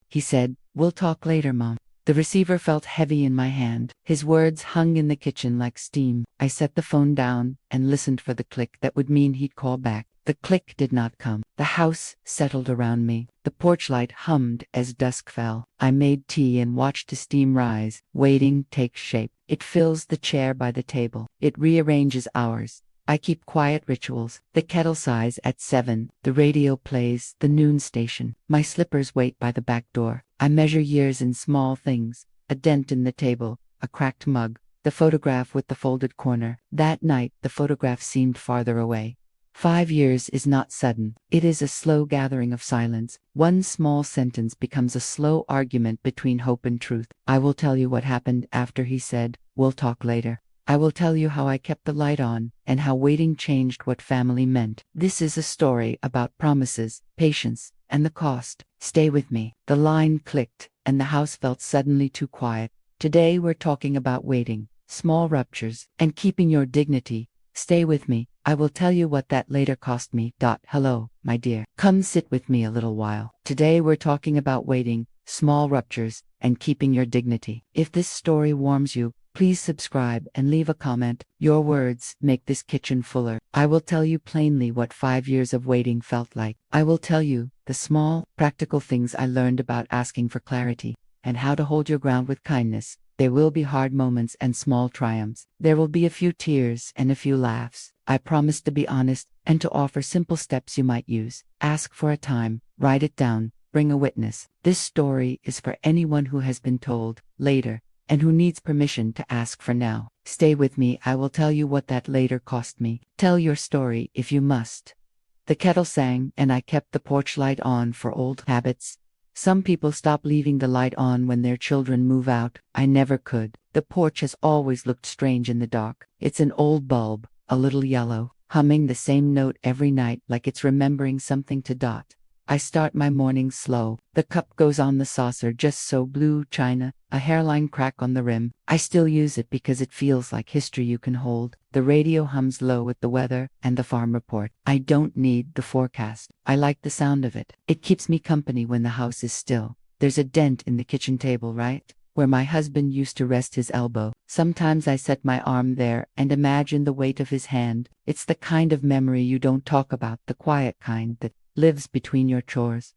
he said, "We'll talk later, Mom." The receiver felt heavy in my hand. His words hung in the kitchen like steam. I set the phone down and listened for the click that would mean he'd call back. The click did not come. The house settled around me. The porch light hummed as dusk fell. I made tea and watched the steam rise. Waiting takes shape. It fills the chair by the table. It rearranges hours. I keep quiet rituals. The kettle sighs at 7. The radio plays the noon station. My slippers wait by the back door. I measure years in small things. A dent in the table. A cracked mug. The photograph with the folded corner. That night, the photograph seemed farther away. 5 years is not sudden. It is a slow gathering of silence. One small sentence becomes a slow argument between hope and truth. I will tell you what happened after he said, "We'll talk later." I will tell you how I kept the light on, and how waiting changed what family meant. This is a story about promises, patience, and the cost. Stay with me. The line clicked, and the house felt suddenly too quiet. Today we're talking about waiting, small ruptures, and keeping your dignity. Stay with me. I will tell you what that later cost me. Hello, my dear. Come sit with me a little while. Today we're talking about waiting, small ruptures, and keeping your dignity. If this story warms you, please subscribe and leave a comment. Your words make this kitchen fuller. I will tell you plainly what 5 years of waiting felt like. I will tell you the small, practical things I learned about asking for clarity, and how to hold your ground with kindness. There will be hard moments and small triumphs. There will be a few tears and a few laughs. I promise to be honest and to offer simple steps you might use. Ask for a time, write it down, bring a witness. This story is for anyone who has been told later, and who needs permission to ask for now. Stay with me. I will tell you what that later cost me. Tell your story if you must. The kettle sang, and I kept the porch light on for old habits. Some people stop leaving the light on when their children move out. I never could. The porch has always looked strange in the dark. It's an old bulb, a little yellow, humming the same note every night like it's remembering something to dot. I start my morning slow. The cup goes on the saucer just so. Blue china, a hairline crack on the rim. I still use it because it feels like history you can hold. The radio hums low with the weather and the farm report. I don't need the forecast. I like the sound of it. It keeps me company when the house is still. There's a dent in the kitchen table, right? Where my husband used to rest his elbow. Sometimes I set my arm there and imagine the weight of his hand. It's the kind of memory you don't talk about, the quiet kind that lives between your chores.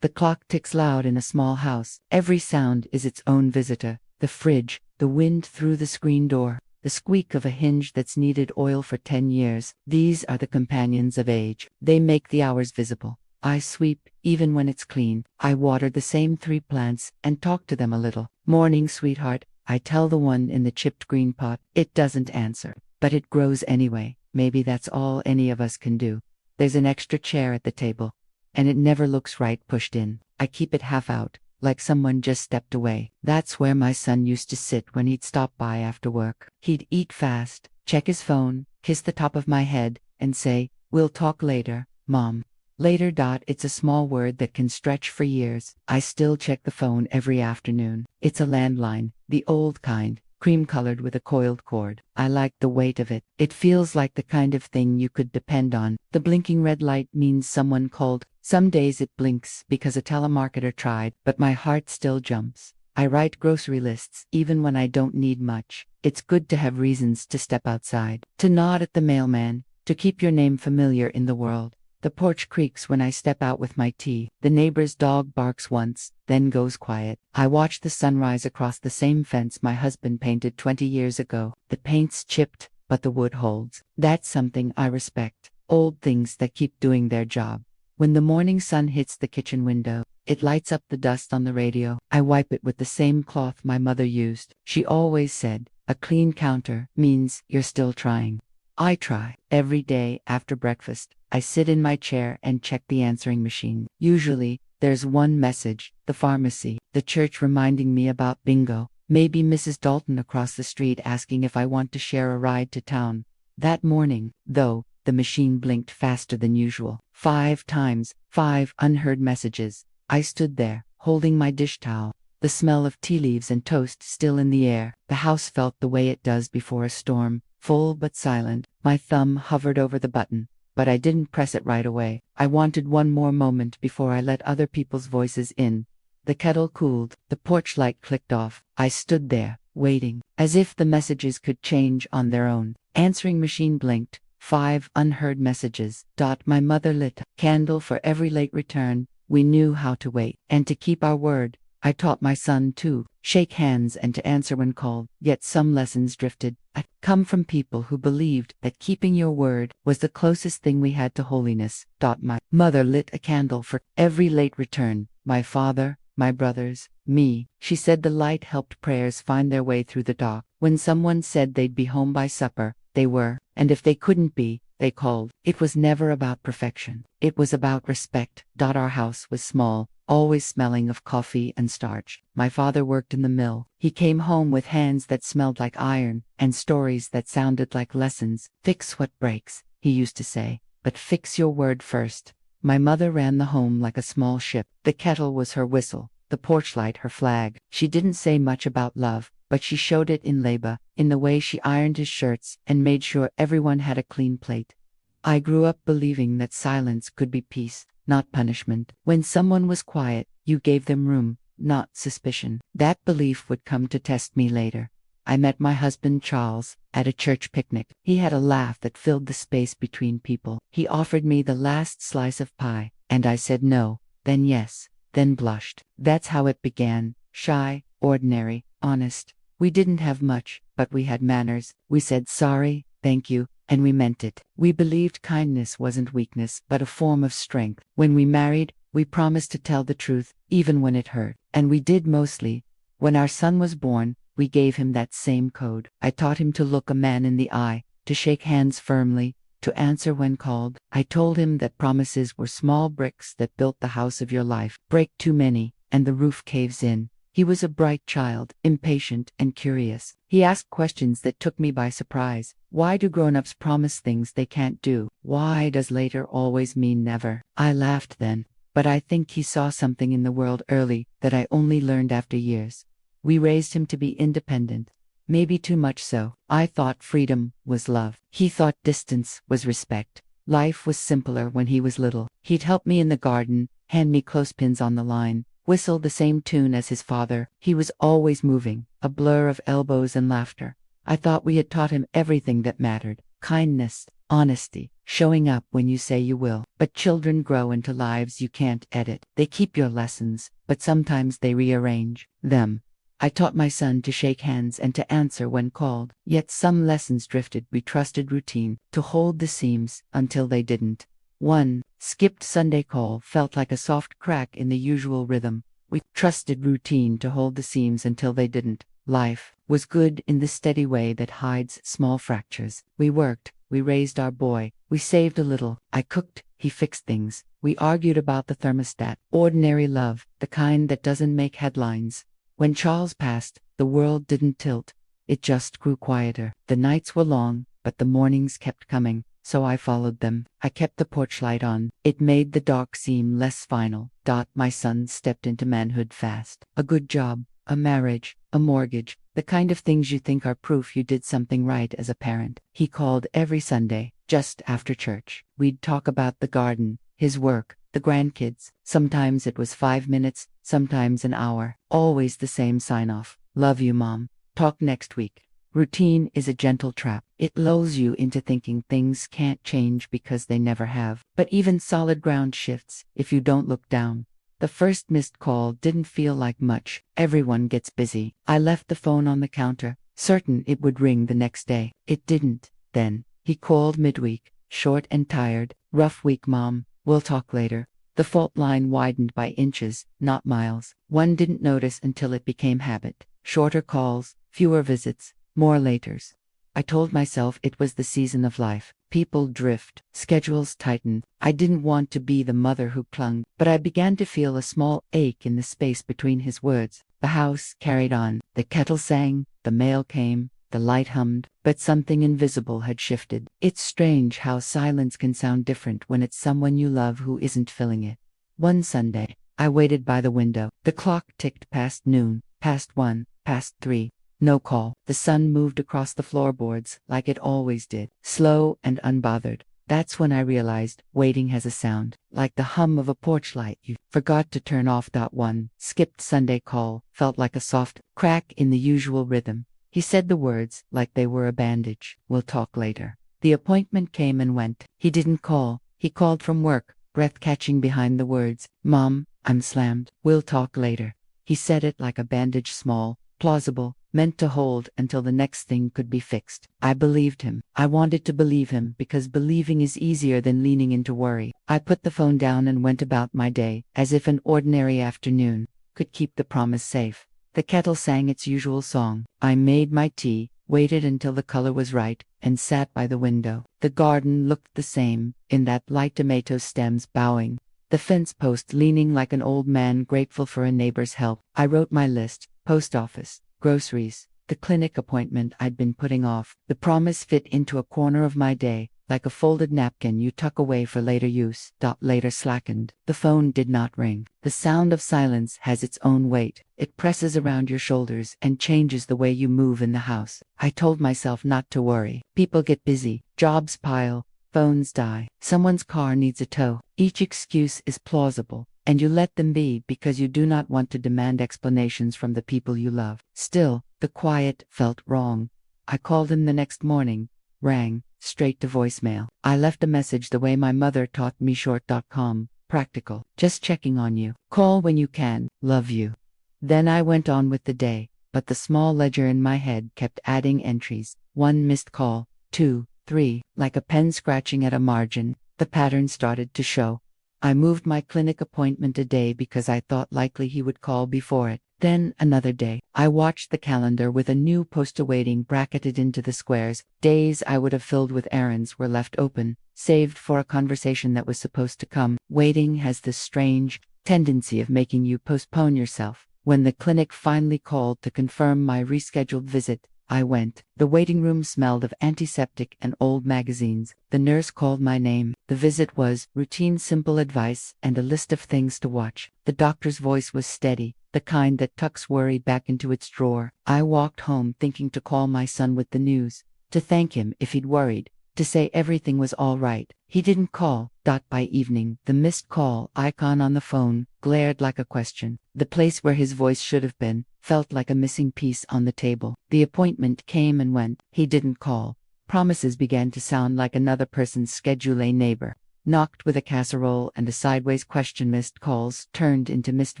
The clock ticks loud in a small house. Every sound is its own visitor. The fridge, the wind through the screen door, the squeak of a hinge that's needed oil for 10 years. These are the companions of age. They make the hours visible. I sweep, even when it's clean. I water the same 3 plants and talk to them a little. "Morning, sweetheart," I tell the one in the chipped green pot. It doesn't answer, but it grows anyway. Maybe that's all any of us can do. There's an extra chair at the table, and it never looks right pushed in. I keep it half out, like someone just stepped away. That's where my son used to sit when he'd stop by after work. He'd eat fast, check his phone, kiss the top of my head, and say, "We'll talk later, Mom." Later. It's a small word that can stretch for years. I still check the phone every afternoon. It's a landline, the old kind, cream-colored with a coiled cord. I like the weight of it. It feels like the kind of thing you could depend on. The blinking red light means someone called. Some days it blinks because a telemarketer tried, but my heart still jumps. I write grocery lists even when I don't need much. It's good to have reasons to step outside, to nod at the mailman, to keep your name familiar in the world. The porch creaks when I step out with my tea. The neighbor's dog barks once, then goes quiet. I watch the sunrise across the same fence my husband painted 20 years ago. The paint's chipped, but the wood holds. That's something I respect. Old things that keep doing their job. When the morning sun hits the kitchen window, it lights up the dust on the radio. I wipe it with the same cloth my mother used. She always said, "A clean counter means you're still trying." I try. Every day after breakfast, I sit in my chair and check the answering machine. Usually, there's one message: the pharmacy, the church reminding me about bingo, maybe Mrs. Dalton across the street asking if I want to share a ride to town. That morning, though, the machine blinked faster than usual. 5 times, 5 unheard messages. I stood there, holding my dish towel, the smell of tea leaves and toast still in the air. The house felt the way it does before a storm. Full but silent. My thumb hovered over the button, but I didn't press it right away. I wanted one more moment before I let other people's voices in. The kettle cooled. The porch light clicked off. I stood there, waiting, as if the messages could change on their own. Answering machine blinked. 5 unheard messages. My mother lit a candle for every late return. We knew how to wait and to keep our word. I taught my son to shake hands and to answer when called, yet some lessons drifted. I come from people who believed that keeping your word was the closest thing we had to holiness. My mother lit a candle for every late return. My father, my brothers, me. She said the light helped prayers find their way through the dark. When someone said they'd be home by supper, they were, and if they couldn't be, they called. It was never about perfection. It was about respect. Our house was small, always smelling of coffee and starch. My father worked in the mill. He came home with hands that smelled like iron, and stories that sounded like lessons. Fix what breaks, he used to say, but fix your word first. My mother ran the home like a small ship. The kettle was her whistle, the porch light her flag. She didn't say much about love, but she showed it in labor, in the way she ironed his shirts and made sure everyone had a clean plate. I grew up believing that silence could be peace, not punishment. When someone was quiet, you gave them room, not suspicion. That belief would come to test me later. I met my husband Charles at a church picnic. He had a laugh that filled the space between people. He offered me the last slice of pie, and I said no, then yes, then blushed. That's how it began, shy, ordinary, honest. We didn't have much, but we had manners. We said sorry, thank you, and we meant it. We believed kindness wasn't weakness, but a form of strength. When we married, we promised to tell the truth, even when it hurt. And we did mostly. When our son was born, we gave him that same code. I taught him to look a man in the eye, to shake hands firmly, to answer when called. I told him that promises were small bricks that built the house of your life. Break too many, and the roof caves in. He was a bright child, impatient and curious. He asked questions that took me by surprise. Why do grown-ups promise things they can't do? Why does later always mean never? I laughed then, but I think he saw something in the world early that I only learned after years. We raised him to be independent. Maybe too much so. I thought freedom was love. He thought distance was respect. Life was simpler when he was little. He'd help me in the garden, hand me clothespins on the line, whistle the same tune as his father. He was always moving, a blur of elbows and laughter. I thought we had taught him everything that mattered. Kindness, honesty, showing up when you say you will. But children grow into lives you can't edit. They keep your lessons, but sometimes they rearrange them. I taught my son to shake hands and to answer when called. Yet some lessons drifted. We trusted routine, to hold the seams, until they didn't. One skipped Sunday call felt like a soft crack in the usual rhythm. We trusted routine to hold the seams until they didn't. Life was good in the steady way that hides small fractures. We worked, we raised our boy, we saved a little. I cooked, he fixed things. We argued about the thermostat. Ordinary love, the kind that doesn't make headlines. When Charles passed, the world didn't tilt. It just grew quieter. The nights were long, but the mornings kept coming. So I followed them. I kept the porch light on. It made the dark seem less final. My son stepped into manhood fast. A good job, a marriage, a mortgage, the kind of things you think are proof you did something right as a parent. He called every Sunday, just after church. We'd talk about the garden, his work, the grandkids. Sometimes it was 5 minutes, sometimes an hour. Always the same sign-off. Love you, Mom. Talk next week. Routine is a gentle trap. It lulls you into thinking things can't change because they never have. But even solid ground shifts if you don't look down. The first missed call didn't feel like much. Everyone gets busy. I left the phone on the counter, certain it would ring the next day. It didn't. Then he called midweek, short and tired. Rough week, Mom. We'll talk later. The fault line widened by inches, not miles. One didn't notice until it became habit. Shorter calls, fewer visits, more laters. I told myself it was the season of life. People drift, schedules tighten. I didn't want to be the mother who clung, but I began to feel a small ache in the space between his words. The house carried on. The kettle sang, the mail came, the light hummed, but something invisible had shifted. It's strange how silence can sound different when it's someone you love who isn't filling it. One Sunday, I waited by the window. The clock ticked past noon, past 1, past 3. No call. The sun moved across the floorboards like it always did, slow and unbothered. That's when I realized waiting has a sound, like the hum of a porch light you forgot to turn off. One skipped Sunday call felt like a soft crack in the usual rhythm. He said the words like they were a bandage. We'll talk later. The appointment came and went. He didn't call. He called from work, breath catching behind the words. Mom, I'm slammed. We'll talk later. He said it like a bandage, small, plausible, meant to hold until the next thing could be fixed. I believed him. I wanted to believe him because believing is easier than leaning into worry. I put the phone down and went about my day, as if an ordinary afternoon could keep the promise safe. The kettle sang its usual song. I made my tea, waited until the color was right, and sat by the window. The garden looked the same, in that light, tomato stems bowing, the fence post leaning like an old man grateful for a neighbor's help. I wrote my list: post office, groceries, the clinic appointment I'd been putting off. The promise fit into a corner of my day, like a folded napkin you tuck away for later use. Later slackened. The phone did not ring. The sound of silence has its own weight. It presses around your shoulders and changes the way you move in the house. I told myself not to worry. People get busy, jobs pile, phones die, someone's car needs a tow. Each excuse is plausible, and you let them be because you do not want to demand explanations from the people you love. Still, the quiet felt wrong. I called him the next morning. Rang, straight to voicemail. I left a message the way my mother taught me: short.com, practical. Just checking on you. Call when you can. Love you. Then I went on with the day, but the small ledger in my head kept adding entries. 1 missed call, 2, 3, like a pen scratching at a margin. The pattern started to show. I moved my clinic appointment a day because I thought likely he would call before it. Then another day. I watched the calendar with a new post awaiting bracketed into the squares. Days I would have filled with errands were left open, saved for a conversation that was supposed to come. Waiting has this strange tendency of making you postpone yourself. When the clinic finally called to confirm my rescheduled visit, I went. The waiting room smelled of antiseptic and old magazines. The nurse called my name. The visit was routine, simple advice and a list of things to watch. The doctor's voice was steady, the kind that tucks worry back into its drawer. I walked home thinking to call my son with the news, to thank him if he'd worried, to say everything was all right. He didn't call. By evening, the missed call icon on the phone glared like a question. The place where his voice should have been felt like a missing piece on the table. The appointment came and went. He didn't call. Promises began to sound like another person's schedule. A neighbor knocked with a casserole and a sideways question. Missed calls turned into missed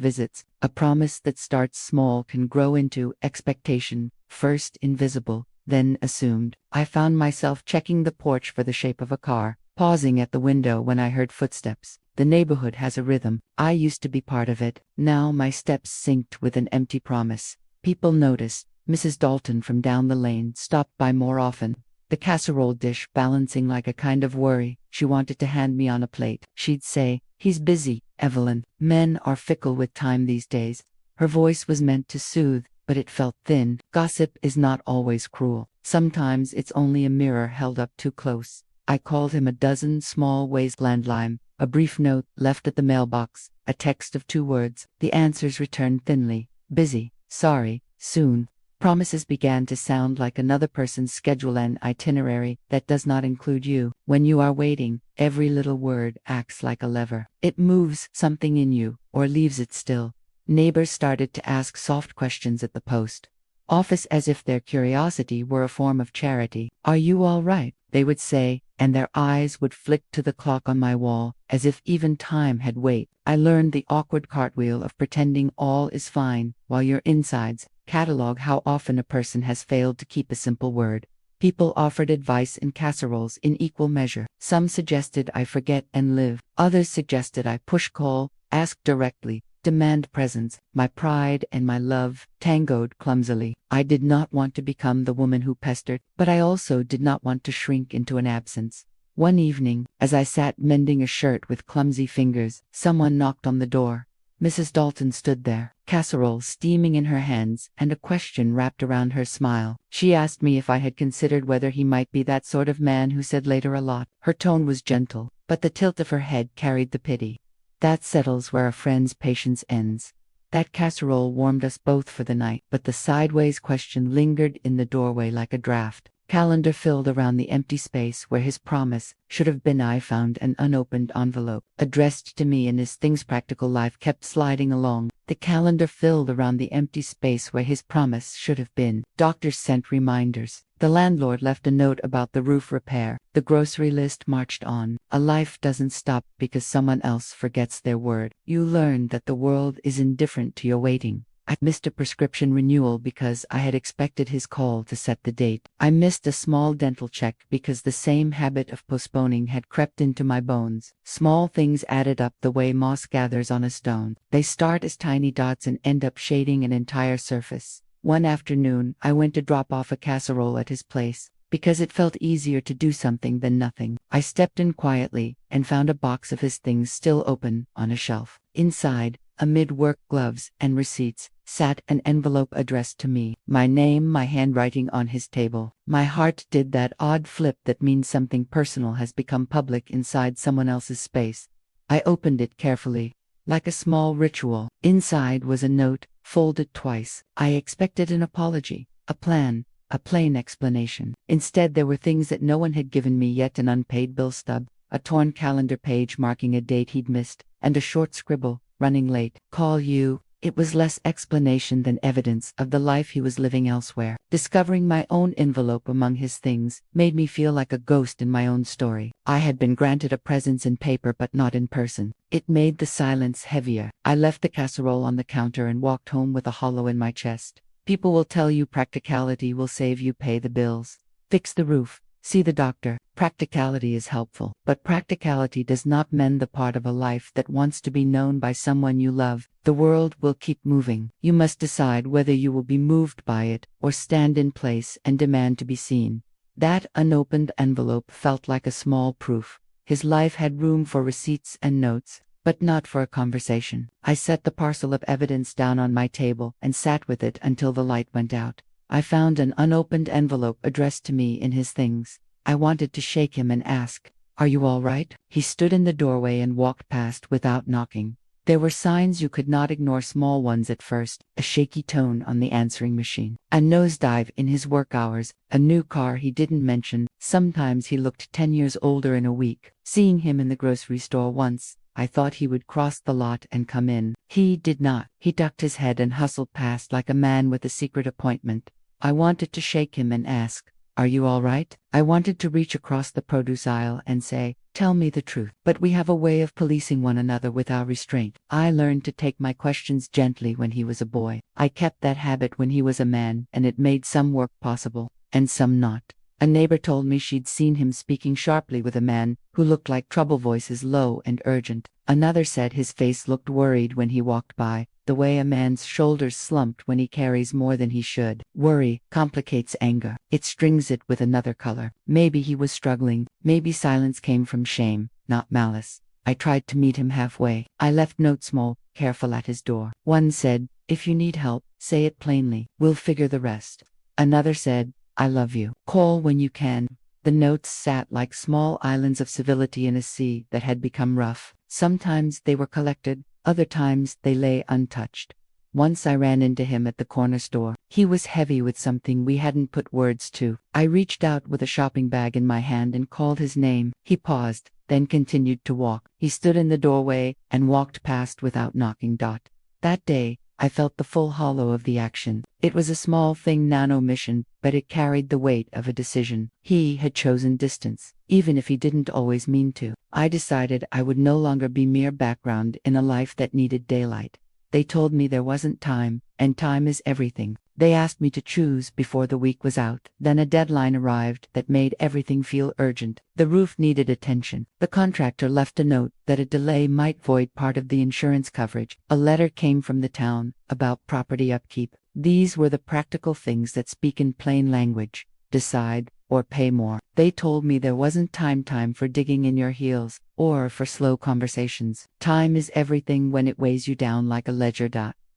visits. A promise that starts small can grow into expectation, first invisible, then assumed. I found myself checking the porch for the shape of a car, pausing at the window when I heard footsteps. The neighborhood has a rhythm. I used to be part of it. Now my steps synced with an empty promise. People notice. Mrs. Dalton from down the lane stopped by more often, the casserole dish balancing like a kind of worry she wanted to hand me on a plate. She'd say, "He's busy, Evelyn. Men are fickle with time these days." Her voice was meant to soothe, but it felt thin. Gossip is not always cruel. Sometimes it's only a mirror held up too close. I called him a dozen small ways. Landline, a brief note left at the mailbox, a text of 2 words. The answers returned thinly. Busy, sorry, soon. Promises began to sound like another person's schedule, an itinerary that does not include you. When you are waiting, every little word acts like a lever. It moves something in you, or leaves it still. Neighbors started to ask soft questions at the post office as if their curiosity were a form of charity. "Are you all right?" they would say, and their eyes would flick to the clock on my wall, as if even time had weight. I learned the awkward cartwheel of pretending all is fine, while your insides catalog how often a person has failed to keep a simple word. People offered advice in casseroles in equal measure. Some suggested I forget and live. Others suggested I push call, ask directly, demand presence. My pride and my love tangoed clumsily. I did not want to become the woman who pestered, but I also did not want to shrink into an absence. One evening, as I sat mending a shirt with clumsy fingers, someone knocked on the door. Mrs. Dalton stood there, casserole steaming in her hands and a question wrapped around her smile. She asked me if I had considered whether he might be that sort of man who said later a lot. Her tone was gentle, but the tilt of her head carried the pity. That settles where a friend's patience ends. That casserole warmed us both for the night, but the sideways question lingered in the doorway like a draft. Calendar filled around the empty space where his promise should have been. I found an unopened envelope addressed to me, and his things practical life kept sliding along. The calendar filled around the empty space where his promise should have been. Doctors sent reminders. The landlord left a note about the roof repair. The grocery list marched on. A life doesn't stop because someone else forgets their word. You learn that the world is indifferent to your waiting. I missed a prescription renewal because I had expected his call to set the date. I missed a small dental check because the same habit of postponing had crept into my bones. Small things added up the way moss gathers on a stone. They start as tiny dots and end up shading an entire surface. One afternoon, I went to drop off a casserole at his place because it felt easier to do something than nothing. I stepped in quietly and found a box of his things still open on a shelf. Inside, amid work gloves and receipts, sat an envelope addressed to me. My name, my handwriting on his table. My heart did that odd flip that means something personal has become public inside someone else's space. I opened it carefully, like a small ritual. Inside was a note, folded twice. I expected an apology, a plan, a plain explanation. Instead, there were things that no one had given me yet: an unpaid bill stub, a torn calendar page marking a date he'd missed, and a short scribble, running late. Call you. It was less explanation than evidence of the life he was living elsewhere. Discovering my own envelope among his things made me feel like a ghost in my own story. I had been granted a presence in paper but not in person. It made the silence heavier. I left the casserole on the counter and walked home with a hollow in my chest. People will tell you practicality will save you. Pay the bills, fix the roof, see the doctor. Practicality is helpful, but practicality does not mend the part of a life that wants to be known by someone you love. The world will keep moving. You must decide whether you will be moved by it or stand in place and demand to be seen. That unopened envelope felt like a small proof. His life had room for receipts and notes, but not for a conversation. I set the parcel of evidence down on my table and sat with it until the light went out. I found an unopened envelope addressed to me in his things. I wanted to shake him and ask, "Are you all right?" He stood in the doorway and walked past without knocking. There were signs you could not ignore, small ones at first: a shaky tone on the answering machine, a nosedive in his work hours, a new car he didn't mention. Sometimes he looked 10 years older in a week. Seeing him in the grocery store once, I thought he would cross the lot and come in. He did not. He ducked his head and hustled past like a man with a secret appointment. I wanted to shake him and ask, "Are you all right?" I wanted to reach across the produce aisle and say, "Tell me the truth." But we have a way of policing one another without restraint. I learned to take my questions gently when he was a boy. I kept that habit when he was a man, and it made some work possible, and some not. A neighbor told me she'd seen him speaking sharply with a man who looked like trouble, voices low and urgent. Another said his face looked worried when he walked by, the way a man's shoulders slumped when he carries more than he should. Worry complicates anger. It strings it with another color. Maybe he was struggling. Maybe silence came from shame, not malice. I tried to meet him halfway. I left notes, small, careful, at his door. One said, "If you need help, say it plainly. We'll figure the rest." Another said, "I love you. Call when you can." The notes sat like small islands of civility in a sea that had become rough. Sometimes they were collected, other times they lay untouched. Once I ran into him at the corner store. He was heavy with something we hadn't put words to. I reached out with a shopping bag in my hand and called his name. He paused, then continued to walk. He stood in the doorway and walked past without knocking. That day, I felt the full hollow of the action. It was a small thing, an omission, but it carried the weight of a decision. He had chosen distance, even if he didn't always mean to. I decided I would no longer be mere background in a life that needed daylight. They told me there wasn't time, and time is everything. They asked me to choose before the week was out. Then a deadline arrived that made everything feel urgent. The roof needed attention. The contractor left a note that a delay might void part of the insurance coverage. A letter came from the town about property upkeep. These were the practical things that speak in plain language: decide or pay more. They told me there wasn't time for digging in your heels or for slow conversations. Time is everything when it weighs you down like a ledger.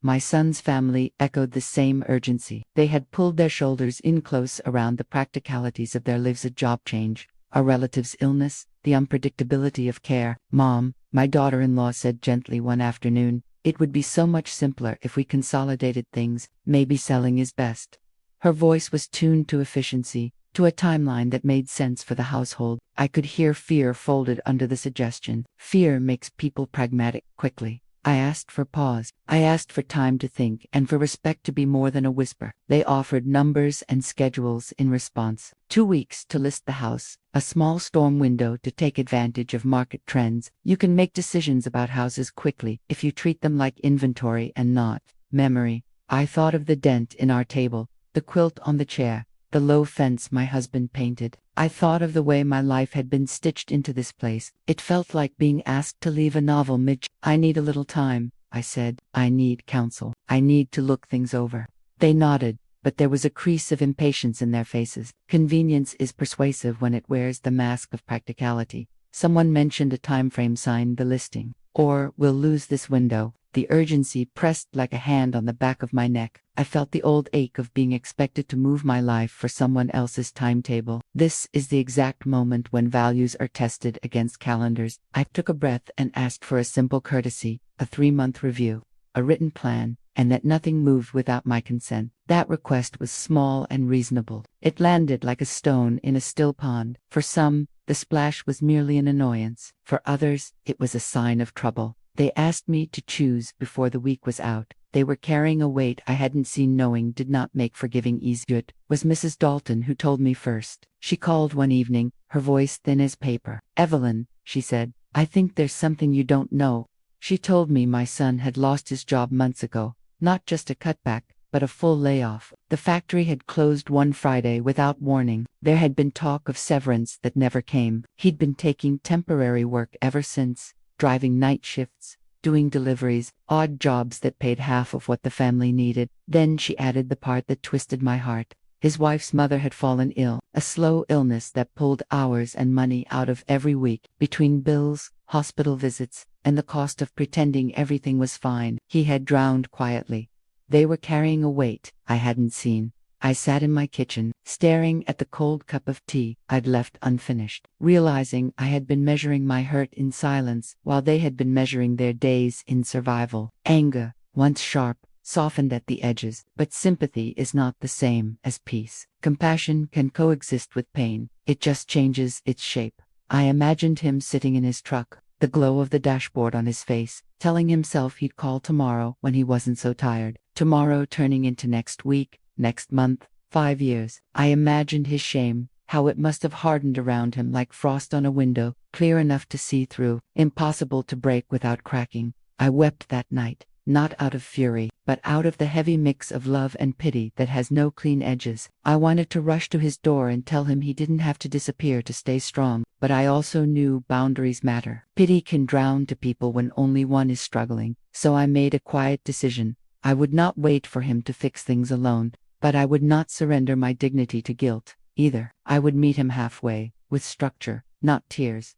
My son's family echoed the same urgency. They had pulled their shoulders in close around the practicalities of their lives: a job change, a relative's illness, the unpredictability of care. "Mom," my daughter-in-law said gently one afternoon, "it would be so much simpler if we consolidated things. Maybe selling is best." Her voice was tuned to efficiency, to a timeline that made sense for the household. I could hear fear folded under the suggestion. Fear makes people pragmatic quickly. I asked for pause. I asked for time to think and for respect to be more than a whisper. They offered numbers and schedules in response. 2 weeks to list the house, a small storm window to take advantage of market trends. You can make decisions about houses quickly if you treat them like inventory and not memory. I thought of the dent in our table, the quilt on the chair, the low fence my husband painted. I thought of the way my life had been stitched into this place. It felt like being asked to leave a novel mid. I need a little time, I said. I need counsel. I need to look things over. They nodded, but there was a crease of impatience in their faces. Convenience is persuasive when it wears the mask of practicality. Someone mentioned a time frame signed the listing. Or, we'll lose this window. The urgency pressed like a hand on the back of my neck. I felt the old ache of being expected to move my life for someone else's timetable. This is the exact moment when values are tested against calendars. I took a breath and asked for a simple courtesy, a 3-month review, a written plan, and that nothing moved without my consent. That request was small and reasonable. It landed like a stone in a still pond. For some, the splash was merely an annoyance. For others, it was a sign of trouble. They asked me to choose before the week was out. They were carrying a weight I hadn't seen. Knowing did not make forgiving easy. It was Mrs. Dalton who told me first. She called one evening, her voice thin as paper. "Evelyn," she said, "I think there's something you don't know." She told me my son had lost his job months ago. Not just a cutback, but a full layoff. The factory had closed one Friday without warning. There had been talk of severance that never came. He'd been taking temporary work ever since, driving night shifts, doing deliveries, odd jobs that paid half of what the family needed. Then she added the part that twisted my heart. His wife's mother had fallen ill, a slow illness that pulled hours and money out of every week. Between bills, hospital visits, and the cost of pretending everything was fine, he had drowned quietly. They were carrying a weight I hadn't seen. I sat in my kitchen, staring at the cold cup of tea I'd left unfinished, realizing I had been measuring my hurt in silence while they had been measuring their days in survival. Anger, once sharp, softened at the edges, but sympathy is not the same as peace. Compassion can coexist with pain, it just changes its shape. I imagined him sitting in his truck, the glow of the dashboard on his face, telling himself he'd call tomorrow when he wasn't so tired. Tomorrow turning into next week, next month, 5 years. I imagined his shame, how it must have hardened around him like frost on a window, clear enough to see through, impossible to break without cracking. I wept that night, not out of fury, but out of the heavy mix of love and pity that has no clean edges. I wanted to rush to his door and tell him he didn't have to disappear to stay strong, but I also knew boundaries matter. Pity can drown to people when only one is struggling, so I made a quiet decision. I would not wait for him to fix things alone, but I would not surrender my dignity to guilt, either. I would meet him halfway, with structure, not tears.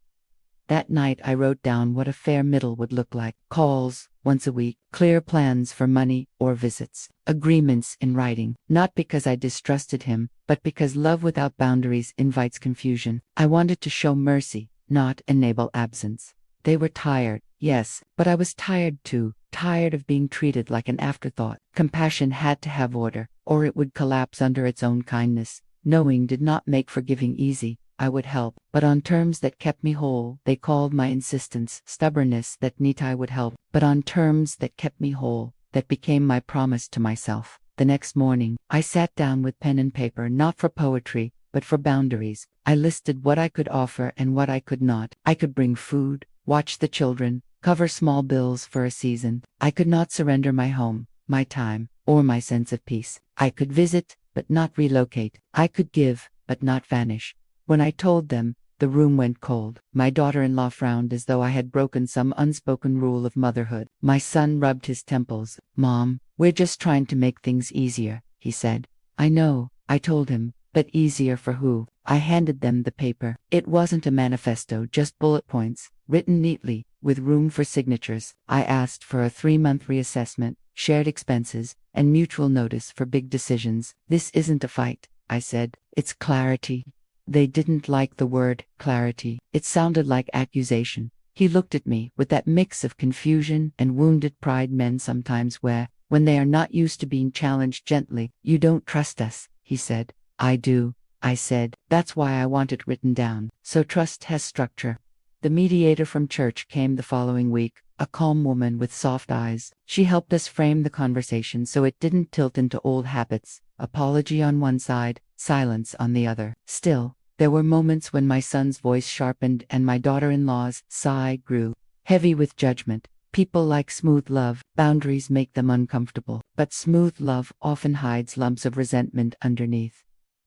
That night I wrote down what a fair middle would look like. Calls, once a week, clear plans for money or visits, agreements in writing, not because I distrusted him, but because love without boundaries invites confusion. I wanted to show mercy, not enable absence. They were tired, yes, but I was tired too. Tired of being treated like an afterthought. Compassion had to have order, or it would collapse under its own kindness. Knowing did not make forgiving easy. I would help, but on terms that kept me whole. They called my insistence stubbornness. That I would help, but on terms that kept me whole, that became my promise to myself. The next morning, I sat down with pen and paper, not for poetry, but for boundaries. I listed what I could offer and what I could not. I could bring food, watch the children, cover small bills for a season. I could not surrender my home, my time, or my sense of peace. I could visit, but not relocate. I could give, but not vanish. When I told them, the room went cold. My daughter-in-law frowned as though I had broken some unspoken rule of motherhood. My son rubbed his temples. "Mom, we're just trying to make things easier," he said. "I know," I told him, "but easier for who?" I handed them the paper. It wasn't a manifesto, just bullet points, written neatly, with room for signatures. I asked for a 3-month reassessment, shared expenses, and mutual notice for big decisions. "This isn't a fight," I said. "It's clarity." They didn't like the word clarity. It sounded like accusation. He looked at me with that mix of confusion and wounded pride men sometimes wear when they are not used to being challenged gently. "You don't trust us," he said. "I do. I said. That's why I want it written down. So trust has structure. The mediator from church came the following week, a calm woman with soft eyes. She helped us frame the conversation so it didn't tilt into old habits, apology on one side, silence on the other. Still, there were moments when my son's voice sharpened and my daughter-in-law's sigh grew heavy with judgment. People like smooth love, boundaries make them uncomfortable, but smooth love often hides lumps of resentment underneath.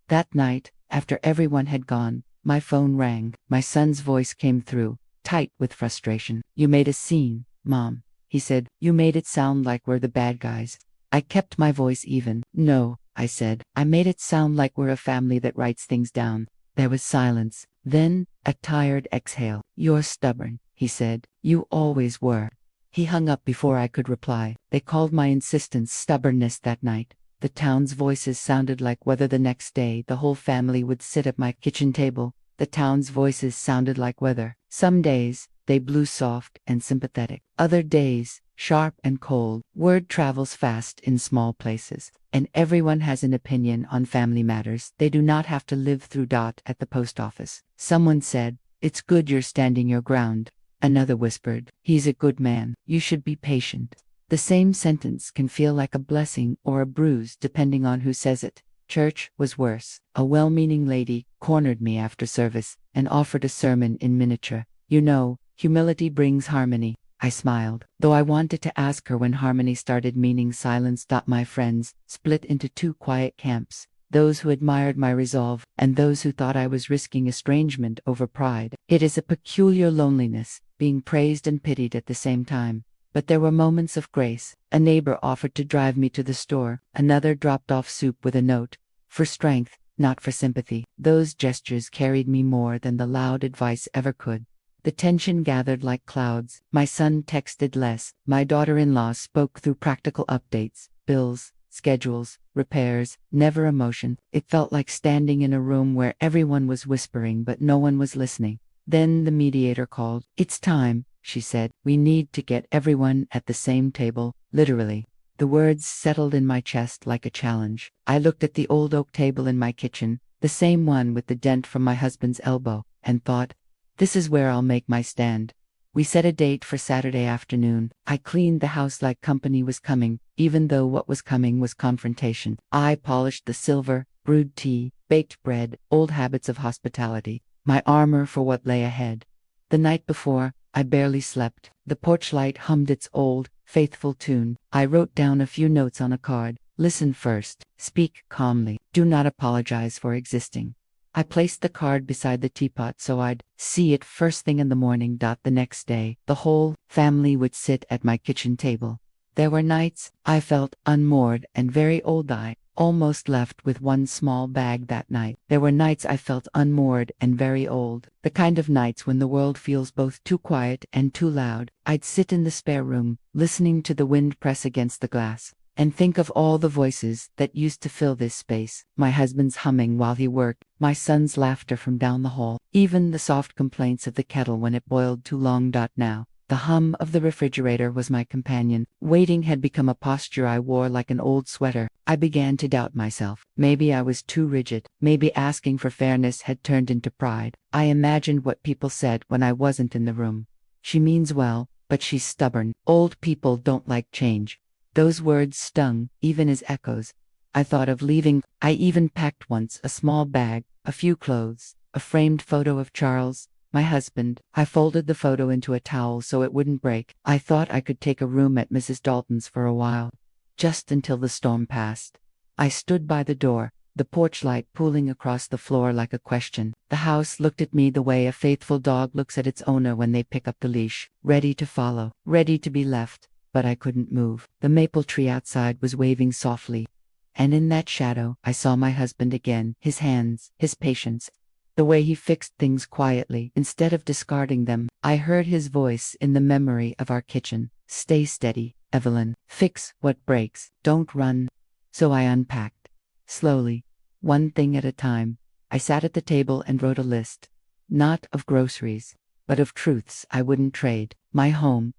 That night, after everyone had gone, my phone rang. My son's voice came through, tight with frustration. "You made a scene, Mom," he said. "You made it sound like we're the bad guys." I kept my voice even. "No," I said. "I made it sound like we're a family that writes things down." There was silence. Then, a tired exhale. "You're stubborn," he said. "You always were." He hung up before I could reply. They called my insistence stubbornness that night. The town's voices sounded like whether the next day the whole family would sit at my kitchen table. The town's voices sounded like weather. Some days, they blew soft and sympathetic. Other days, sharp and cold. Word travels fast in small places, and everyone has an opinion on family matters. They do not have to live through dot at the post office. Someone said, "It's good you're standing your ground." Another whispered, "He's a good man. You should be patient." The same sentence can feel like a blessing or a bruise depending on who says it. Church was worse. A well-meaning lady cornered me after service and offered a sermon in miniature. "You know, humility brings harmony." I smiled, though I wanted to ask her when harmony started meaning silence. My friends split into two quiet camps, those who admired my resolve and those who thought I was risking estrangement over pride. It is a peculiar loneliness, being praised and pitied at the same time. But there were moments of grace. A neighbor offered to drive me to the store. Another dropped off soup with a note. For strength, not for sympathy. Those gestures carried me more than the loud advice ever could. The tension gathered like clouds. My son texted less. My daughter-in-law spoke through practical updates, bills, schedules, repairs, never emotion. It felt like standing in a room where everyone was whispering but no one was listening. Then the mediator called. "It's time," she said. "We need to get everyone at the same table," literally. The words settled in my chest like a challenge. I looked at the old oak table in my kitchen, the same one with the dent from my husband's elbow, and thought, this is where I'll make my stand. We set a date for Saturday afternoon. I cleaned the house like company was coming, even though what was coming was confrontation. I polished the silver, brewed tea, baked bread, old habits of hospitality, my armor for what lay ahead. The night before, I barely slept. The porch light hummed its old, faithful tune. I wrote down a few notes on a card. Listen first. Speak calmly. Do not apologize for existing. I placed the card beside the teapot so I'd see it first thing in the morning. The next day, the whole family would sit at my kitchen table. There were nights I felt unmoored and very old. I almost left with one small bag that night. There were nights I felt unmoored and very old. The kind of nights when the world feels both too quiet and too loud. I'd sit in the spare room, listening to the wind press against the glass, and think of all the voices that used to fill this space. My husband's humming while he worked, my son's laughter from down the hall, even the soft complaints of the kettle when it boiled too long. Now, the hum of the refrigerator was my companion. Waiting had become a posture I wore like an old sweater. I began to doubt myself. Maybe I was too rigid. Maybe asking for fairness had turned into pride. I imagined what people said when I wasn't in the room. She means well, but she's stubborn. Old people don't like change. Those words stung, even as echoes. I thought of leaving. I even packed once a small bag, a few clothes, a framed photo of Charles, my husband. I folded the photo into a towel so it wouldn't break. I thought I could take a room at Mrs. Dalton's for a while, just until the storm passed. I stood by the door, the porch light pooling across the floor like a question. The house looked at me the way a faithful dog looks at its owner when they pick up the leash, ready to follow, ready to be left. But I couldn't move. The maple tree outside was waving softly, and in that shadow I saw my husband again, his hands, his patience, the way he fixed things quietly instead of discarding them. I heard his voice in the memory of our kitchen. "Stay steady, Evelyn. Fix what breaks. Don't run." So I unpacked. Slowly, one thing at a time, I sat at the table and wrote a list. Not of groceries, but of truths I wouldn't trade. My home,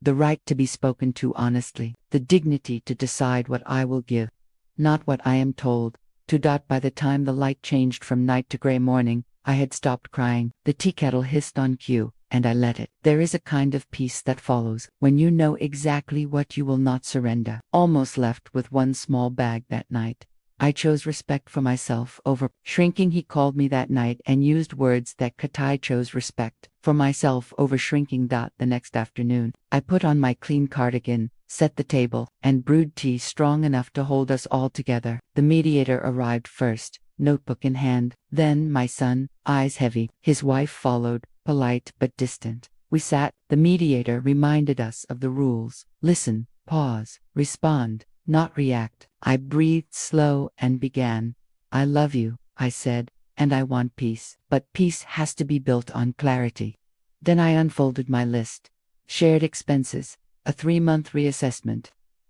the right to be spoken to honestly, the dignity to decide what I will give, not what I am told, By the time the light changed from night to gray morning, I had stopped crying. The tea kettle hissed on cue, and I let it. There is a kind of peace that follows when you know exactly what you will not surrender. Almost left with one small bag that night. I chose respect for myself over shrinking. He called me that night and used words that I chose respect for myself over shrinking. The next afternoon, I put on my clean cardigan, set the table, and brewed tea strong enough to hold us all together. The mediator arrived first, notebook in hand, then my son, eyes heavy. His wife followed, polite but distant. We sat. The mediator reminded us of the rules. Listen, pause, respond, not react. I breathed slow and began. I love you, I said, and I want peace. But peace has to be built on clarity. Then I unfolded my list. Shared expenses, a 3-month reassessment,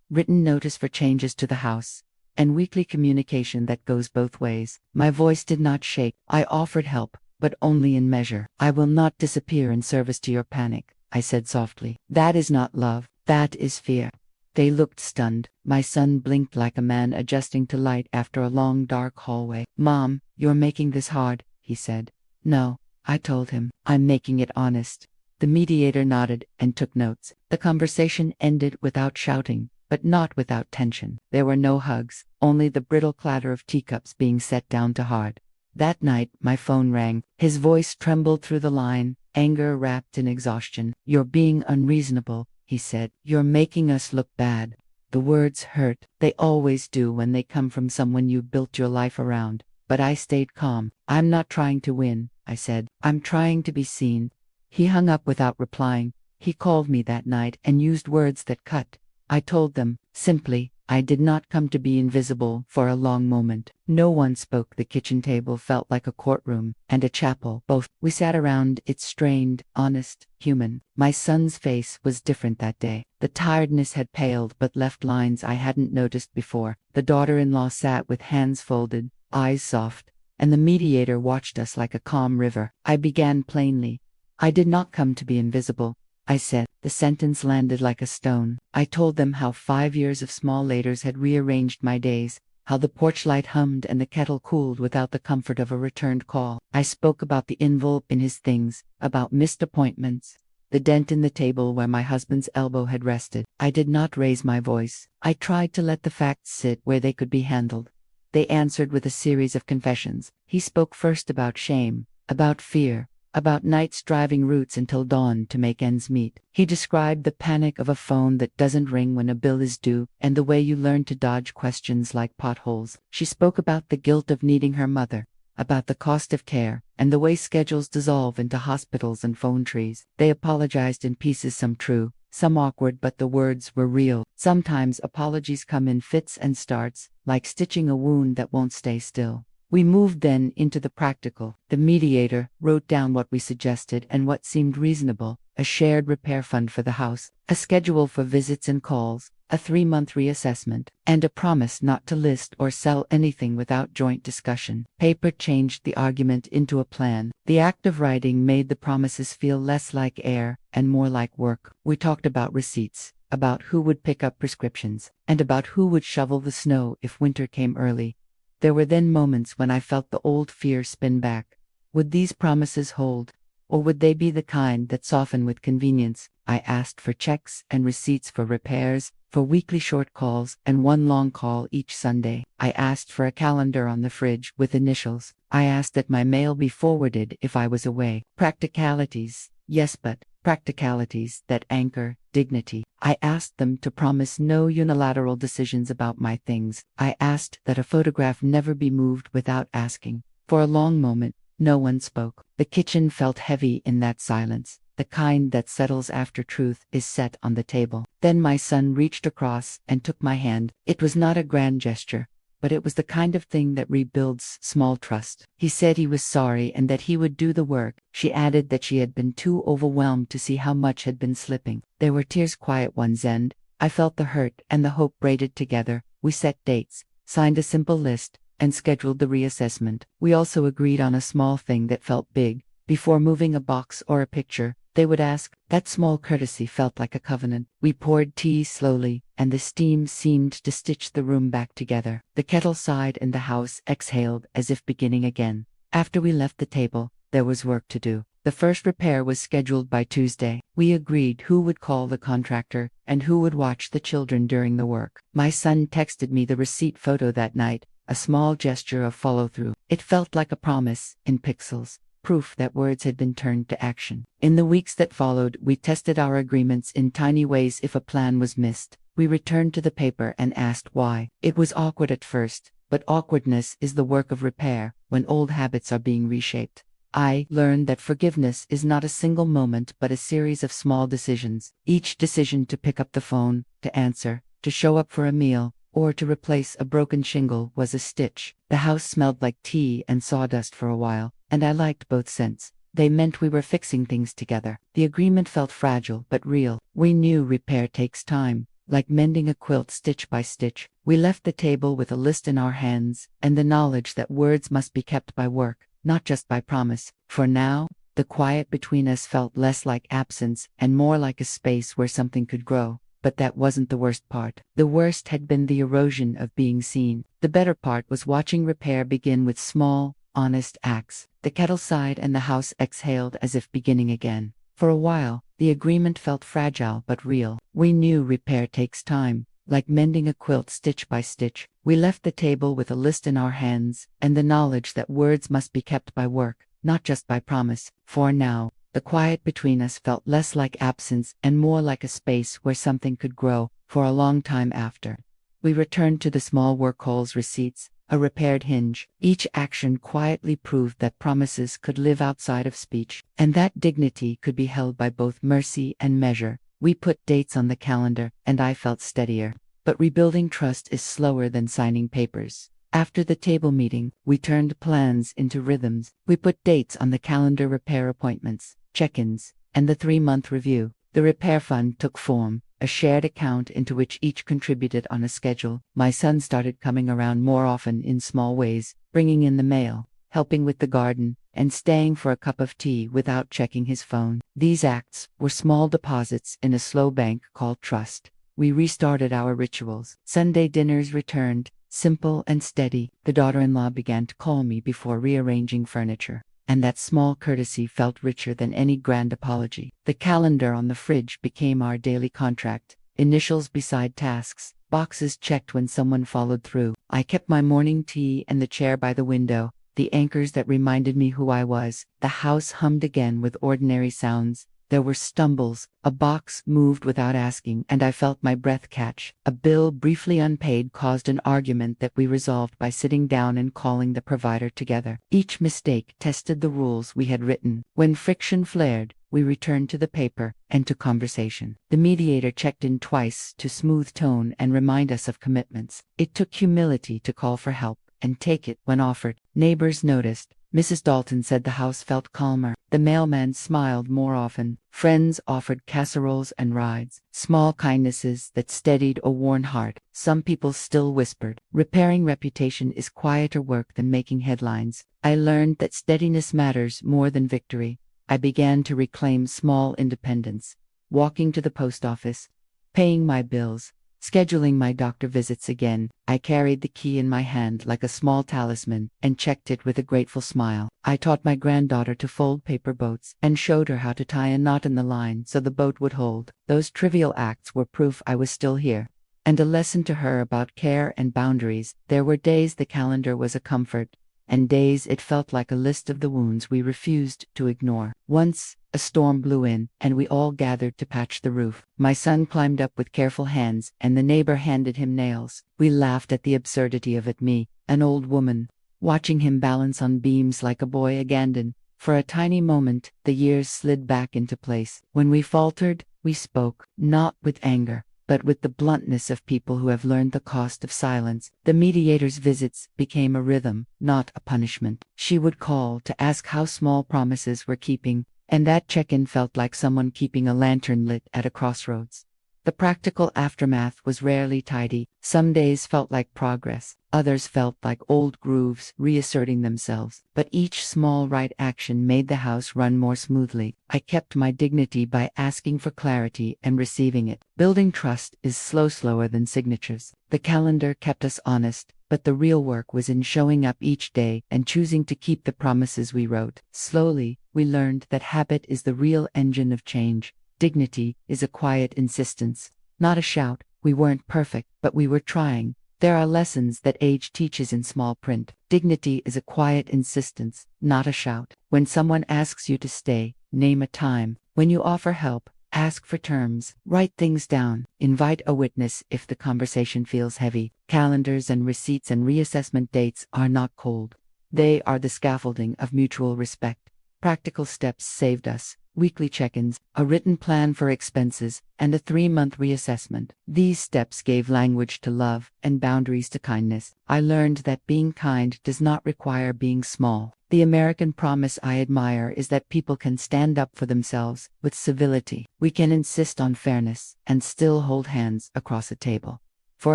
written notice for changes to the house, and weekly communication that goes both ways. My voice did not shake. I offered help, but only in measure. I will not disappear in service to your panic, I said softly. That is not love, that is fear. They looked stunned. My son blinked like a man adjusting to light after a long dark hallway. Mom, you're making this hard, he said. No, I told him. I'm making it honest. The mediator nodded and took notes. The conversation ended without shouting, but not without tension. There were no hugs, only the brittle clatter of teacups being set down to hard. That night, my phone rang. His voice trembled through the line, anger wrapped in exhaustion. You're being unreasonable, he said. You're making us look bad. The words hurt. They always do when they come from someone you built your life around. But I stayed calm. I'm not trying to win, I said. I'm trying to be seen. He hung up without replying. He called me that night and used words that cut. I told them, simply, I did not come to be invisible. For a long moment, no one spoke. The kitchen table felt like a courtroom and a chapel, both. We sat around it, strained, honest, human. My son's face was different that day. The tiredness had paled but left lines I hadn't noticed before. The daughter-in-law sat with hands folded, eyes soft, and the mediator watched us like a calm river. I began plainly. I did not come to be invisible, I said. The sentence landed like a stone. I told them how 5 years of small laters had rearranged my days, how the porch light hummed and the kettle cooled without the comfort of a returned call. I spoke about the envelope in his things, about missed appointments, the dent in the table where my husband's elbow had rested. I did not raise my voice. I tried to let the facts sit where they could be handled. They answered with a series of confessions. He spoke first about shame, about fear, about nights driving routes until dawn to make ends meet. He described the panic of a phone that doesn't ring when a bill is due, and the way you learn to dodge questions like potholes. She spoke about the guilt of needing her mother, about the cost of care, and the way schedules dissolve into hospitals and phone trees. They apologized in pieces, some true, some awkward, but the words were real. Sometimes apologies come in fits and starts, like stitching a wound that won't stay still. We moved then into the practical. The mediator wrote down what we suggested and what seemed reasonable: a shared repair fund for the house, a schedule for visits and calls, a 3-month reassessment, and a promise not to list or sell anything without joint discussion. Paper changed the argument into a plan. The act of writing made the promises feel less like air and more like work. We talked about receipts, about who would pick up prescriptions, and about who would shovel the snow if winter came early. There were then moments when I felt the old fear spin back. Would these promises hold? Or would they be the kind that soften with convenience? I asked for checks and receipts for repairs, for weekly short calls and one long call each Sunday. I asked for a calendar on the fridge with initials. I asked that my mail be forwarded if I was away. Practicalities, yes, but practicalities that anchor dignity. I asked them to promise no unilateral decisions about my things. I asked that a photograph never be moved without asking. For a long moment, no one spoke. The kitchen felt heavy in that silence, the kind that settles after truth is set on the table. Then my son reached across and took my hand. It was not a grand gesture, but it was the kind of thing that rebuilds small trust. He said he was sorry and that he would do the work. She added that she had been too overwhelmed to see how much had been slipping. There were tears, quiet ones, and I felt the hurt and the hope braided together. We set dates, signed a simple list, and scheduled the reassessment. We also agreed on a small thing that felt big. Before moving a box or a picture, they would ask. That small courtesy felt like a covenant. We poured tea slowly, and the steam seemed to stitch the room back together. The kettle sighed and the house exhaled as if beginning again. After we left the table, there was work to do. The first repair was scheduled by Tuesday. We agreed who would call the contractor and who would watch the children during the work. My son texted me the receipt photo that night, a small gesture of follow-through. It felt like a promise, in pixels, proof that words had been turned to action. In the weeks that followed, we tested our agreements in tiny ways. If a plan was missed, we returned to the paper and asked why. It was awkward at first, but awkwardness is the work of repair when old habits are being reshaped. I learned that forgiveness is not a single moment but a series of small decisions. Each decision to pick up the phone, to answer, to show up for a meal, or to replace a broken shingle was a stitch. The house smelled like tea and sawdust for a while, and I liked both scents. They meant we were fixing things together. The agreement felt fragile but real. We knew repair takes time, like mending a quilt stitch by stitch. We left the table with a list in our hands, and the knowledge that words must be kept by work, not just by promise. For now, the quiet between us felt less like absence and more like a space where something could grow. But that wasn't the worst part. The worst had been the erosion of being seen. The better part was watching repair begin with small, honest acts. The kettle sighed and the house exhaled as if beginning again. For a while, the agreement felt fragile but real. We knew repair takes time, like mending a quilt stitch by stitch. We left the table with a list in our hands, and the knowledge that words must be kept by work, not just by promise. For now, the quiet between us felt less like absence and more like a space where something could grow. For a long time after, we returned to the small work holes receipts, a repaired hinge. Each action quietly proved that promises could live outside of speech, and that dignity could be held by both mercy and measure. We put dates on the calendar, and I felt steadier. But rebuilding trust is slower than signing papers. After the table meeting, we turned plans into rhythms. We put dates on the calendar: repair appointments, check-ins, and the 3-month review. The repair fund took form, a shared account into which each contributed on a schedule. My son started coming around more often in small ways, bringing in the mail, helping with the garden, and staying for a cup of tea without checking his phone. These acts were small deposits in a slow bank called trust. We restarted our rituals. Sunday dinners returned, simple and steady. The daughter-in-law began to call me before rearranging furniture, and that small courtesy felt richer than any grand apology. The calendar on the fridge became our daily contract, initials beside tasks, boxes checked when someone followed through. I kept my morning tea and the chair by the window, the anchors that reminded me who I was. The house hummed again with ordinary sounds. There were stumbles, a box moved without asking, and I felt my breath catch. A bill briefly unpaid caused an argument that we resolved by sitting down and calling the provider together. Each mistake tested the rules we had written. When friction flared, we returned to the paper and to conversation. The mediator checked in twice to smooth tone and remind us of commitments. It took humility to call for help and take it when offered. Neighbors noticed. Mrs. Dalton said the house felt calmer. The mailman smiled more often. Friends offered casseroles and rides, small kindnesses that steadied a worn heart. Some people still whispered. Repairing reputation is quieter work than making headlines. I learned that steadiness matters more than victory. I began to reclaim small independence, walking to the post office, paying my bills, scheduling my doctor visits again. I carried the key in my hand like a small talisman and checked it with a grateful smile. I taught my granddaughter to fold paper boats and showed her how to tie a knot in the line so the boat would hold. Those trivial acts were proof I was still here, and a lesson to her about care and boundaries. There were days the calendar was a comfort, and days it felt like a list of the wounds we refused to ignore. Once, a storm blew in, and we all gathered to patch the roof. My son climbed up with careful hands, and the neighbor handed him nails. We laughed at the absurdity of it. Me, an old woman, watching him balance on beams like a boy abandoned. For a tiny moment, the years slid back into place. When we faltered, we spoke, not with anger, but with the bluntness of people who have learned the cost of silence. The mediator's visits became a rhythm, not a punishment. She would call to ask how small promises were keeping, and that check-in felt like someone keeping a lantern lit at a crossroads. The practical aftermath was rarely tidy. Some days felt like progress, others felt like old grooves reasserting themselves. But each small right action made the house run more smoothly. I kept my dignity by asking for clarity and receiving it. Building trust is slower than signatures. The calendar kept us honest, but the real work was in showing up each day and choosing to keep the promises we wrote. Slowly, we learned that habit is the real engine of change. Dignity is a quiet insistence, not a shout. We weren't perfect, but we were trying. There are lessons that age teaches in small print. Dignity is a quiet insistence, not a shout. When someone asks you to stay, name a time. When you offer help, ask for terms. Write things down. Invite a witness if the conversation feels heavy. Calendars and receipts and reassessment dates are not cold. They are the scaffolding of mutual respect. Practical steps saved us. Weekly check-ins, a written plan for expenses, and a 3-month reassessment. These steps gave language to love and boundaries to kindness. I learned that being kind does not require being small. The American promise I admire is that people can stand up for themselves with civility. We can insist on fairness and still hold hands across a table. For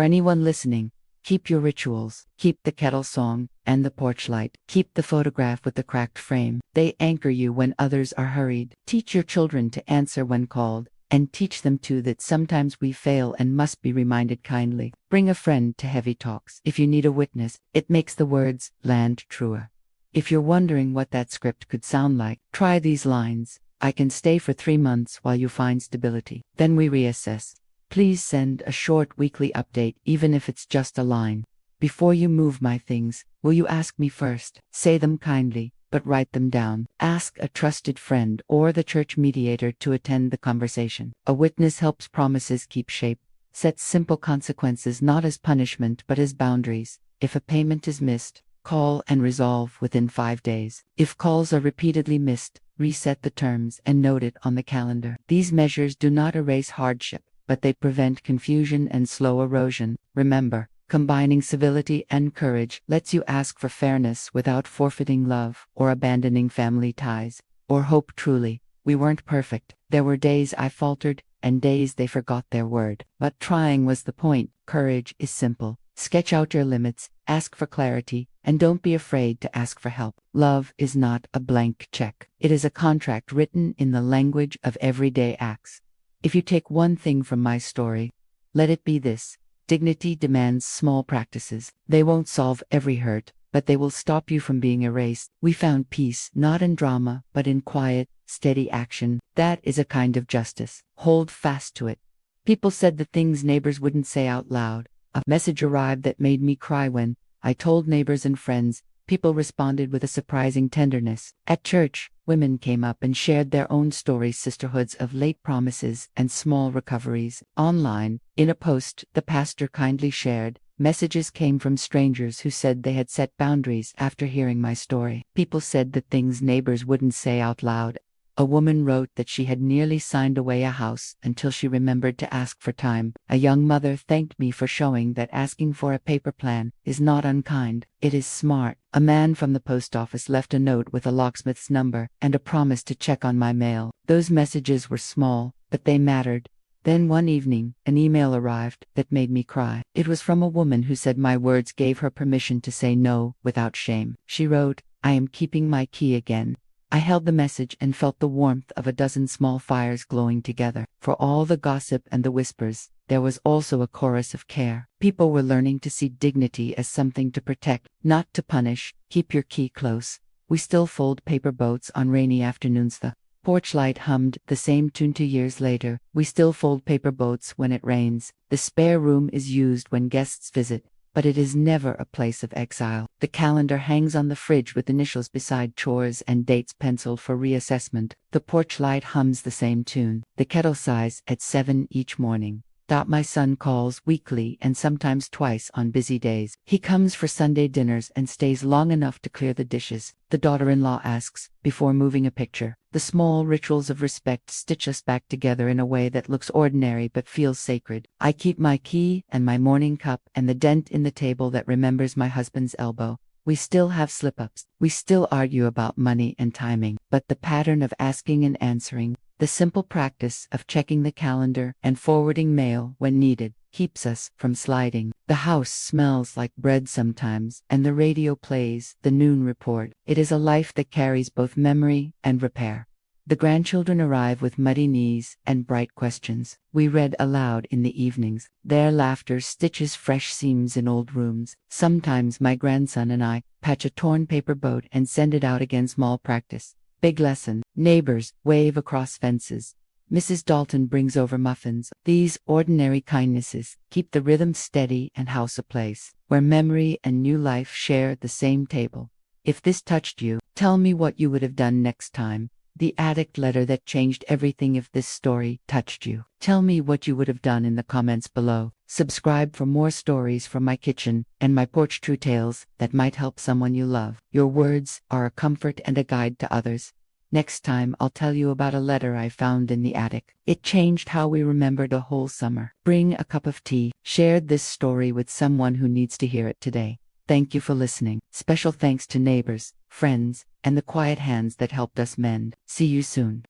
anyone listening, keep your rituals, keep the kettle song and the porch light, keep the photograph with the cracked frame. They anchor you when others are hurried. Teach your children to answer when called, and teach them too that sometimes we fail and must be reminded kindly. Bring a friend to heavy talks. If you need a witness, it makes the words land truer. If you're wondering what that script could sound like, try these lines. I can stay for 3 months while you find stability. Then we reassess. Please send a short weekly update, even if it's just a line. Before you move my things, will you ask me first? Say them kindly, but write them down. Ask a trusted friend or the church mediator to attend the conversation. A witness helps promises keep shape. Set simple consequences not as punishment but as boundaries. If a payment is missed, call and resolve within 5 days. If calls are repeatedly missed, reset the terms and note it on the calendar. These measures do not erase hardship, but they prevent confusion and slow erosion. Remember, combining civility and courage lets you ask for fairness without forfeiting love or abandoning family ties or hope. Truly, we weren't perfect. There were days I faltered and days they forgot their word. But trying was the point. Courage is simple. Sketch out your limits, ask for clarity, and don't be afraid to ask for help. Love is not a blank check. It is a contract written in the language of everyday acts. If you take one thing from my story, let it be this. Dignity demands small practices. They won't solve every hurt, but they will stop you from being erased. We found peace not in drama, but in quiet, steady action. That is a kind of justice. Hold fast to it. People said the things neighbors wouldn't say out loud. A message arrived that made me cry when I told neighbors and friends. People responded with a surprising tenderness. At church, women came up and shared their own stories, sisterhoods of late promises and small recoveries. Online, in a post the pastor kindly shared, messages came from strangers who said they had set boundaries after hearing my story. People said the things neighbors wouldn't say out loud. A woman wrote that she had nearly signed away a house until she remembered to ask for time. A young mother thanked me for showing that asking for a paper plan is not unkind, it is smart. A man from the post office left a note with a locksmith's number and a promise to check on my mail. Those messages were small, but they mattered. Then one evening, an email arrived that made me cry. It was from a woman who said my words gave her permission to say no without shame. She wrote, "I am keeping my key again." I held the message and felt the warmth of a dozen small fires glowing together. For all the gossip and the whispers, there was also a chorus of care. People were learning to see dignity as something to protect, not to punish. Keep your key close. We still fold paper boats on rainy afternoons. The porch light hummed the same tune 2 years later. We still fold paper boats when it rains. The spare room is used when guests visit, but it is never a place of exile. The calendar hangs on the fridge with initials beside chores and dates penciled for reassessment. The porch light hums the same tune. The kettle sighs at 7 each morning. My son calls weekly and sometimes twice on busy days. He comes for Sunday dinners and stays long enough to clear the dishes. The daughter-in-law asks, before moving a picture. The small rituals of respect stitch us back together in a way that looks ordinary but feels sacred. I keep my key and my morning cup and the dent in the table that remembers my husband's elbow. We still have slip-ups. We still argue about money and timing. But the pattern of asking and answering, The simple practice of checking the calendar and forwarding mail when needed keeps us from sliding. The house smells like bread sometimes, and the radio plays the noon report. It is a life that carries both memory and repair. The grandchildren arrive with muddy knees and bright questions. We read aloud in the evenings. Their laughter stitches fresh seams in old rooms. Sometimes my grandson and I patch a torn paper boat and send it out again. Small practice. Big lesson. Neighbors wave across fences. Mrs. Dalton brings over muffins. These ordinary kindnesses keep the rhythm steady and house a place where memory and new life share the same table. If this touched you, tell me what you would have done next time. The addict letter that changed everything. If this story touched you, tell me what you would have done in the comments below. Subscribe for more stories from my kitchen and my porch. True tales that might help someone you love. Your words are a comfort and a guide to others. Next time I'll tell you about a letter I found in the attic. It changed how we remembered a whole summer. Bring a cup of tea. Share this story with someone who needs to hear it today. Thank you for listening. Special thanks to neighbors, friends, and the quiet hands that helped us mend. See you soon.